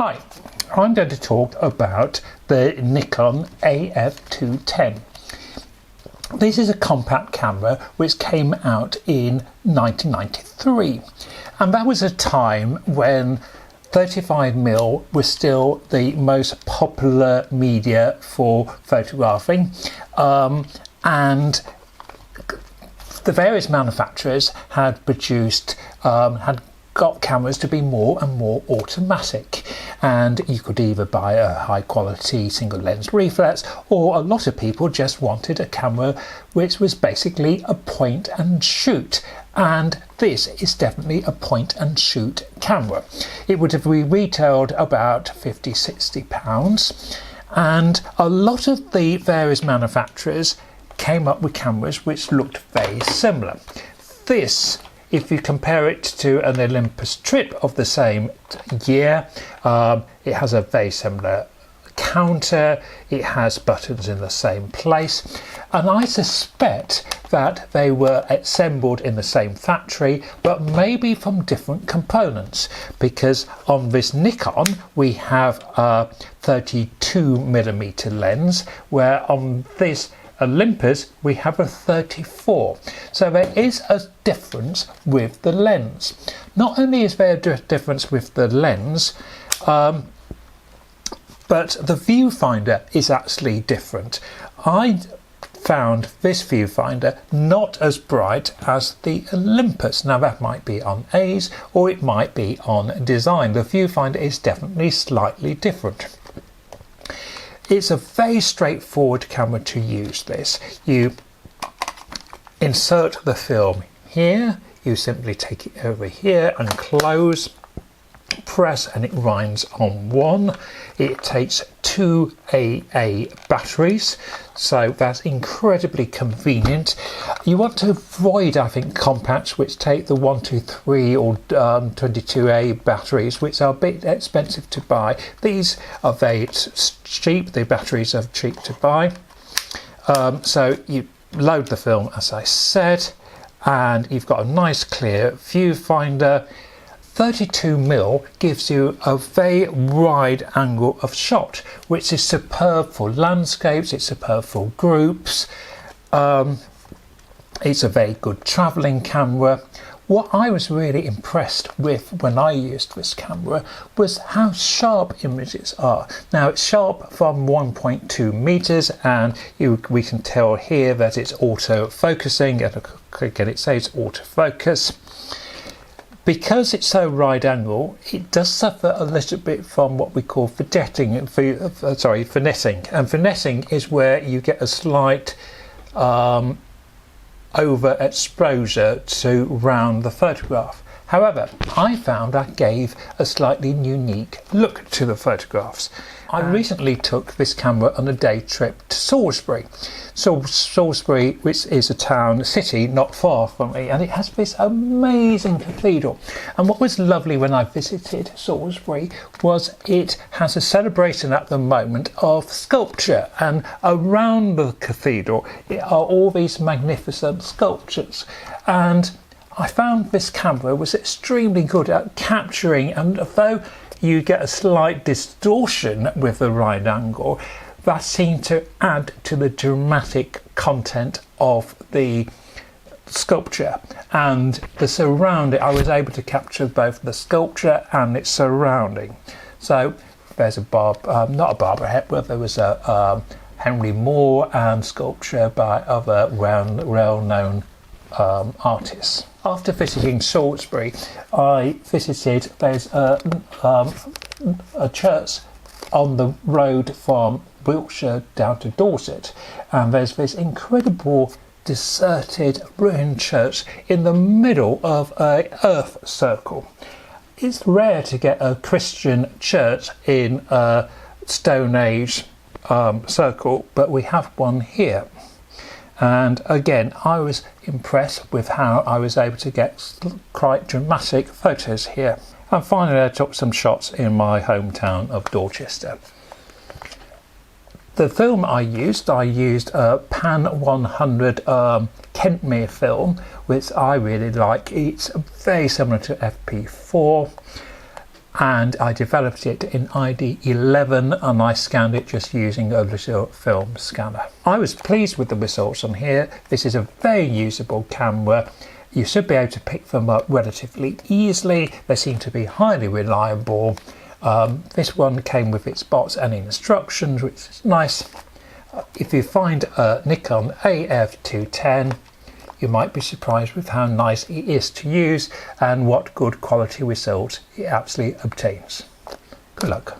Hi, I'm going to talk about the Nikon AF 210. This is a compact camera which came out in 1993, and that was a time when 35mm was still the most popular media for photographing, and the various manufacturers had produced got cameras to be more and more automatic, and you could either buy a high quality single lens reflex, or a lot of people just wanted a camera which was basically a point and shoot, and this is definitely a point and shoot camera. It would have retailed about £50–60, and a lot of the various manufacturers came up with cameras which looked very similar. This, if you compare it to an Olympus Trip of the same year, it has a very similar counter, it has buttons in the same place, and I suspect that they were assembled in the same factory but maybe from different components, because on this Nikon we have a 32mm lens, where on this Olympus we have a 34, so there is a difference with the lens. Not only is there a difference with the lens, but the viewfinder is actually different. I found this viewfinder not as bright as the Olympus. Now that might be on A's or it might be on design. The viewfinder is definitely slightly different. It's a very straightforward camera to use this. You insert the film here, you simply take it over here and close, press, and it winds on one. It takes 2 AA batteries, so that's incredibly convenient. You want to avoid, I think, compacts which take the 123 or 22A batteries, which are a bit expensive to buy. These are very cheap, the batteries are cheap to buy. So you load the film, as I said, and you've got a nice clear viewfinder. 32mm gives you a very wide angle of shot, which is superb for landscapes, it's superb for groups, it's a very good travelling camera. What I was really impressed with when I used this camera was how sharp images are. Now it's sharp from 1.2 meters, and we can tell here that it's auto focusing, and again it says autofocus. Because it's so wide angle, it does suffer a little bit from what we call finetting. And finetting is where you get a slight overexposure to round the photograph. However, I found that gave a slightly unique look to the photographs. I recently took this camera on a day trip to Salisbury. Salisbury, which is a city not far from me, and it has this amazing cathedral. And what was lovely when I visited Salisbury was it has a celebration at the moment of sculpture, and around the cathedral are all these magnificent sculptures. And I found this camera was extremely good at capturing, and although you get a slight distortion with the wide angle, that seemed to add to the dramatic content of the sculpture and the surrounding. I was able to capture both the sculpture and its surrounding. So there's a not a Barbara Hepworth, there was a Henry Moore, and sculpture by other well-known artists. After visiting Salisbury, I visited, there's a church on the road from Wiltshire down to Dorset, and there's this incredible deserted ruined church in the middle of an earth circle. It's rare to get a Christian church in a Stone Age circle, but we have one here. And again, I was impressed with how I was able to get quite dramatic photos here. And finally I took some shots in my hometown of Dorchester. The film I used a Pan 100 Kentmere film, which I really like. It's very similar to FP4. and I developed it in ID 11 and I scanned it just using a little film scanner. I was pleased with the results on here. This is a very usable camera. You should be able to pick them up relatively easily. They seem to be highly reliable. This one came with its box and instructions, which is nice. If you find a Nikon AF 210, you might be surprised with how nice it is to use and what good quality results it actually obtains. Good luck.